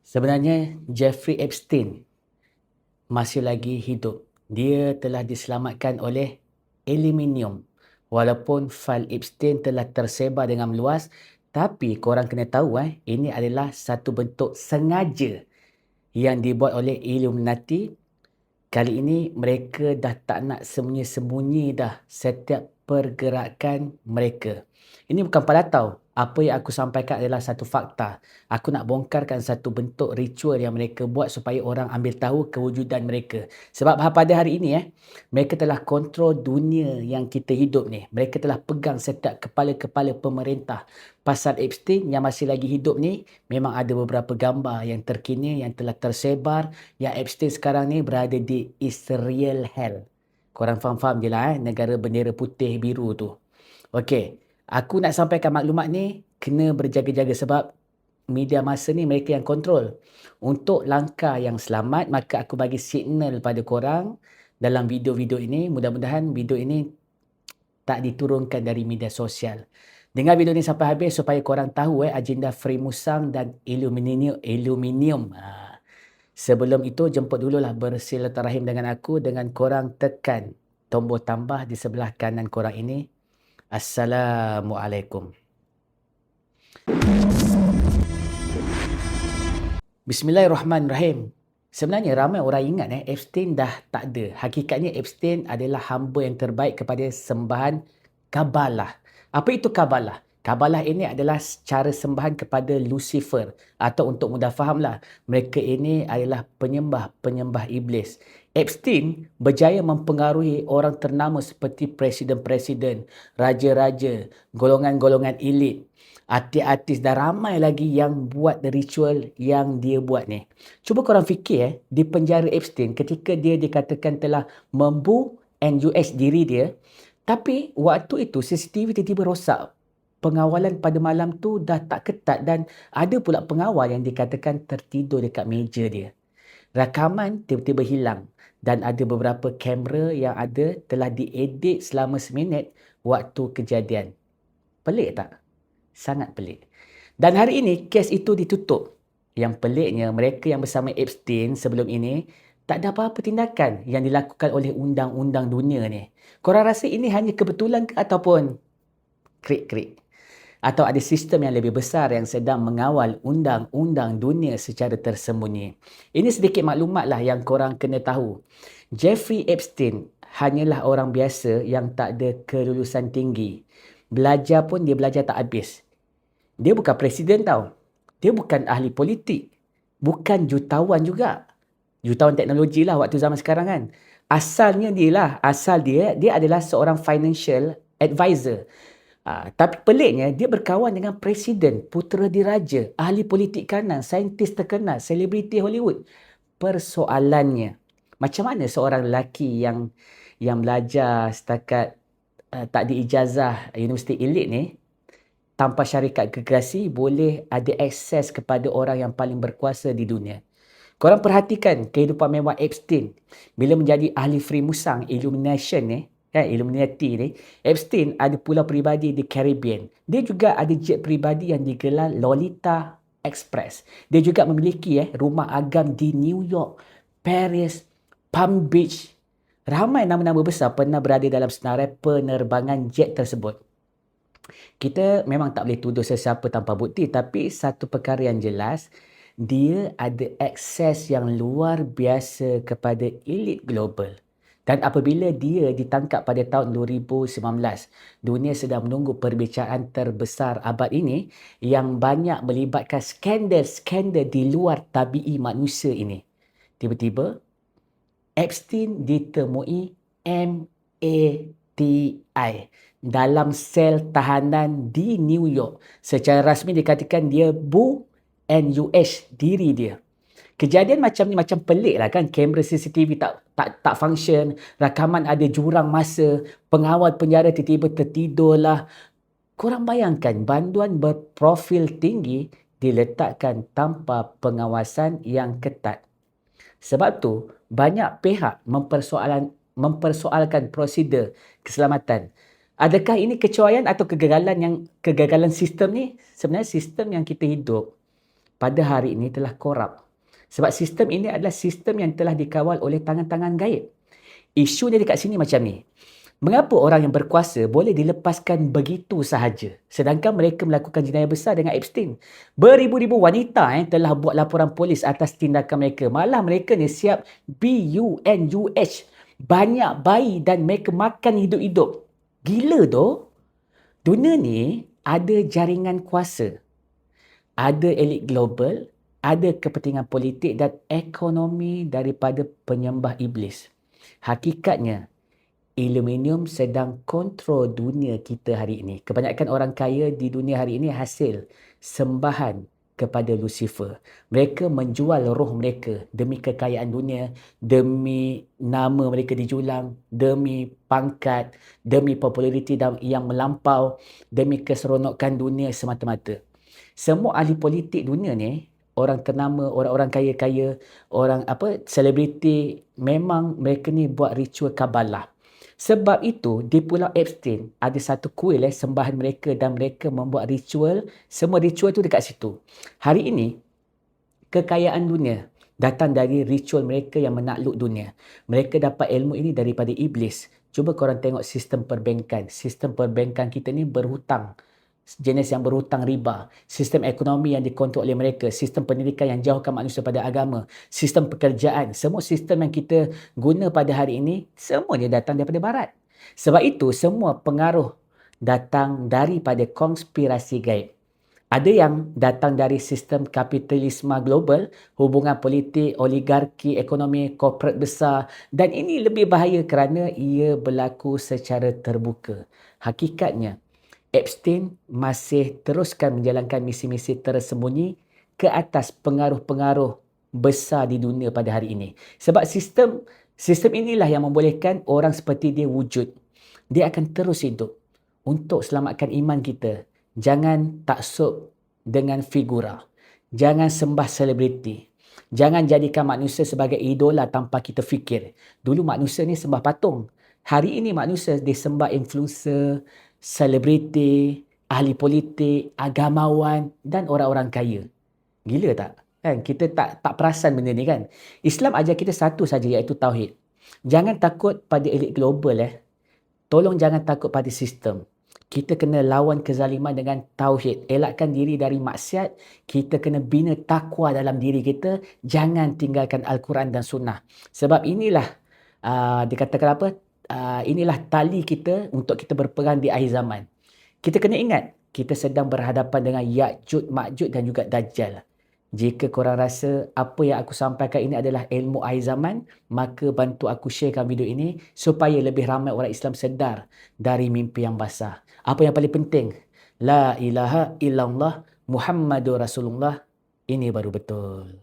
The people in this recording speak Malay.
Sebenarnya Jeffrey Epstein masih lagi hidup. Dia telah diselamatkan oleh aluminium. Walaupun fail Epstein telah tersebar dengan meluas, tapi korang kena tahu ini adalah satu bentuk sengaja yang dibuat oleh Illuminati. Kali ini mereka dah tak nak sembunyi-sembunyi dah setiap pergerakan mereka. Ini bukan palatau. Apa yang aku sampaikan adalah satu fakta. Aku nak bongkarkan satu bentuk ritual yang mereka buat supaya orang ambil tahu kewujudan mereka. Sebab pada hari ini mereka telah kontrol dunia yang kita hidup ni. Mereka telah pegang setiap kepala-kepala pemerintah. Pasal Epstein yang masih lagi hidup ni, memang ada beberapa gambar yang terkini yang telah tersebar yang Epstein sekarang ni berada di Israel Hell. Korang faham-faham je lah negara bendera putih biru tu. Okey, aku nak sampaikan maklumat ni kena berjaga-jaga sebab media masa ni mereka yang kontrol. Untuk langkah yang selamat, maka aku bagi signal pada korang dalam video-video ini. Mudah-mudahan video ini tak diturunkan dari media sosial. Dengar video ni sampai habis supaya korang tahu agenda Free Musang dan aluminium. Sebelum itu, jemput dululah bersilaturahim dengan aku dengan korang tekan tombol tambah di sebelah kanan korang ini. Assalamualaikum. Bismillahirrahmanirrahim. Sebenarnya ramai orang ingat Epstein dah tak ada. Hakikatnya Epstein adalah hamba yang terbaik kepada sembahan Kabalah. Apa itu Kabalah? Kabalah ini adalah cara sembahan kepada Lucifer, atau untuk mudah fahamlah, mereka ini adalah penyembah-penyembah iblis. Epstein berjaya mempengaruhi orang ternama seperti presiden-presiden, raja-raja, golongan-golongan elit, artis-artis dan ramai lagi yang buat ritual yang dia buat ni. Cuba korang fikir di penjara Epstein ketika dia dikatakan telah membu NUS diri dia, tapi waktu itu CCTV tiba-tiba rosak. Pengawalan pada malam tu dah tak ketat dan ada pula pengawal yang dikatakan tertidur dekat meja dia. Rakaman tiba-tiba hilang dan ada beberapa kamera yang ada telah diedit selama seminit waktu kejadian. Pelik tak? Sangat pelik. Dan hari ini kes itu ditutup. Yang peliknya mereka yang bersama Epstein sebelum ini tak ada apa-apa tindakan yang dilakukan oleh undang-undang dunia ni. Korang rasa ini hanya kebetulan ke ataupun krik-krik? Atau ada sistem yang lebih besar yang sedang mengawal undang-undang dunia secara tersembunyi? Ini sedikit maklumatlah yang korang kena tahu. Jeffrey Epstein hanyalah orang biasa yang tak ada kelulusan tinggi. Belajar pun dia belajar tak habis. Dia bukan presiden tau. Dia bukan ahli politik. Bukan jutawan juga. Jutawan teknologi lah waktu zaman sekarang kan. Asal dia adalah seorang financial advisor. Tapi peliknya dia berkawan dengan presiden, putera diraja, ahli politik kanan, saintis terkenal, selebriti Hollywood. Persoalannya, macam mana seorang lelaki yang belajar setakat tak diijazah universiti elit ni, tanpa syarikat gergasi boleh ada akses kepada orang yang paling berkuasa di dunia? Korang perhatikan kehidupan mewah Epstein. Bila menjadi ahli Free Musang, Illuminati ni, Epstein ada pulau peribadi di Caribbean. Dia juga ada jet peribadi yang digelar Lolita Express. Dia juga memiliki rumah agam di New York, Paris, Palm Beach. Ramai nama-nama besar pernah berada dalam senarai penerbangan jet tersebut. Kita memang tak boleh tuduh sesiapa tanpa bukti, tapi satu perkara yang jelas, dia ada akses yang luar biasa kepada elit global. Dan apabila dia ditangkap pada tahun 2019, dunia sedang menunggu perbicaraan terbesar abad ini yang banyak melibatkan skandal-skandal di luar tabii manusia ini. Tiba-tiba, Epstein ditemui MATI dalam sel tahanan di New York. Secara rasmi dikatakan dia bu NUS diri dia. Kejadian macam ni macam pelik lah kan. Kamera CCTV tak function, rakaman ada jurang masa, pengawal penjara tiba-tiba tertidur lah. Korang bayangkan banduan berprofil tinggi diletakkan tanpa pengawasan yang ketat. Sebab tu banyak pihak mempersoalkan prosedur keselamatan. Adakah ini kecuaian atau kegagalan sistem ni? Sebenarnya sistem yang kita hidup pada hari ini telah korup. Sebab sistem ini adalah sistem yang telah dikawal oleh tangan-tangan gaib. Isu dia dekat sini macam ni. Mengapa orang yang berkuasa boleh dilepaskan begitu sahaja sedangkan mereka melakukan jenayah besar dengan Epstein? Beribu-ribu wanita telah buat laporan polis atas tindakan mereka. Malah mereka ni siap BUNUH. Banyak bayi dan mereka makan hidup-hidup. Gila tu. Dunia ni ada jaringan kuasa. Ada elit global, ada kepentingan politik dan ekonomi daripada penyembah iblis. Hakikatnya, aluminium sedang kontrol dunia kita hari ini. Kebanyakan orang kaya di dunia hari ini hasil sembahan kepada Lucifer. Mereka menjual roh mereka demi kekayaan dunia, demi nama mereka dijulang, demi pangkat, demi populariti yang melampau, demi keseronokan dunia semata-mata. Semua ahli politik dunia ni, orang ternama, orang-orang kaya-kaya, orang selebriti, memang mereka ni buat ritual Kabbalah. Sebab itu di Pulau Epstein ada satu kuil sembahan mereka dan mereka membuat ritual, semua ritual tu dekat situ. Hari ini kekayaan dunia datang dari ritual mereka yang menakluk dunia. Mereka dapat ilmu ini daripada iblis. Cuba korang tengok sistem perbankan. Sistem perbankan kita ni berhutang. Jenis yang berhutang riba, sistem ekonomi yang dikontrol oleh mereka, sistem pendidikan yang jauhkan manusia pada agama, sistem pekerjaan, semua sistem yang kita guna pada hari ini, semuanya datang daripada barat. Sebab itu, semua pengaruh datang daripada konspirasi gaib. Ada yang datang dari sistem kapitalisme global, hubungan politik, oligarki, ekonomi, korporat besar, dan ini lebih bahaya kerana ia berlaku secara terbuka. Hakikatnya, Epstein masih teruskan menjalankan misi-misi tersembunyi ke atas pengaruh-pengaruh besar di dunia pada hari ini. Sebab sistem inilah yang membolehkan orang seperti dia wujud. Dia akan terus hidup untuk selamatkan iman kita. Jangan taksub dengan figura. Jangan sembah selebriti. Jangan jadikan manusia sebagai idola tanpa kita fikir. Dulu manusia ni sembah patung. Hari ini manusia disembah influencer, selebriti, ahli politik, agamawan dan orang-orang kaya. Gila tak? Kan? Kita tak perasan benda ni kan? Islam ajar kita satu saja iaitu tauhid. Jangan takut pada elit global. Tolong jangan takut pada sistem. Kita kena lawan kezaliman dengan tauhid. Elakkan diri dari maksiat. Kita kena bina takwa dalam diri kita. Jangan tinggalkan Al-Quran dan Sunnah. Sebab inilah dikatakan apa? Inilah tali kita untuk kita berpegang di akhir zaman. Kita kena ingat, kita sedang berhadapan dengan Ya'juj, Ma'juj dan juga Dajjal. Jika korang rasa apa yang aku sampaikan ini adalah ilmu akhir zaman, maka bantu aku sharekan video ini supaya lebih ramai orang Islam sedar dari mimpi yang basah. Apa yang paling penting? La ilaha illallah Muhammadur Rasulullah. Ini baru betul.